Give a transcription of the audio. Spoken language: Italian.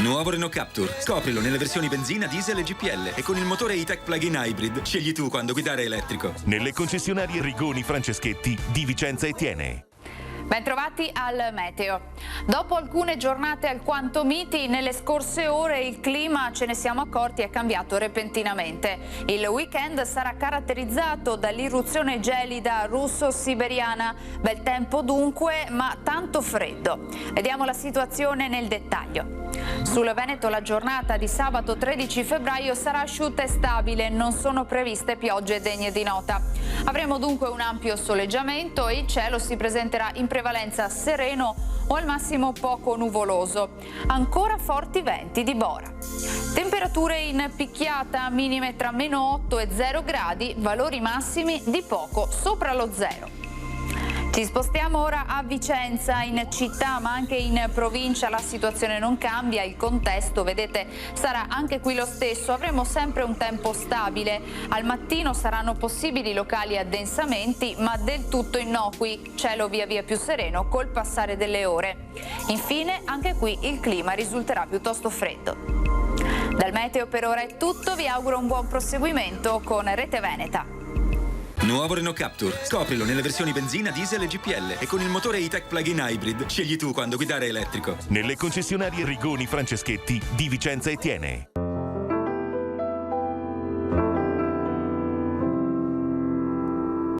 Nuovo Renault Captur. Scoprilo nelle versioni benzina, diesel e GPL. E con il motore E-Tech Plug-in Hybrid. Scegli tu quando guidare elettrico. Nelle concessionarie Rigoni Franceschetti di Vicenza e Thiene. Bentrovati al meteo. Dopo alcune giornate alquanto miti, nelle scorse ore il clima, ce ne siamo accorti, è cambiato repentinamente. Il weekend sarà caratterizzato dall'irruzione gelida russo-siberiana. Bel tempo dunque, ma tanto freddo. Vediamo la situazione nel dettaglio. Sul Veneto la giornata di sabato 13 febbraio sarà asciutta e stabile, non sono previste piogge degne di nota. Avremo dunque un ampio soleggiamento e il cielo si presenterà in prevalenza sereno o al massimo poco nuvoloso. Ancora forti venti di bora. Temperature in picchiata, minime tra -8 e 0 gradi, valori massimi di poco sopra lo zero. Ci spostiamo ora a Vicenza, in città ma anche in provincia la situazione non cambia, il contesto, vedete, sarà anche qui lo stesso, avremo sempre un tempo stabile, al mattino saranno possibili locali addensamenti ma del tutto innocui, cielo via via più sereno col passare delle ore. Infine anche qui il clima risulterà piuttosto freddo. Dal meteo per ora è tutto, vi auguro un buon proseguimento con Rete Veneta. Nuovo Renault Captur. Scoprilo nelle versioni benzina, diesel e GPL. E con il motore E-Tech Plug-in Hybrid. Scegli tu quando guidare elettrico. Nelle concessionarie Rigoni Franceschetti di Vicenza e Thiene.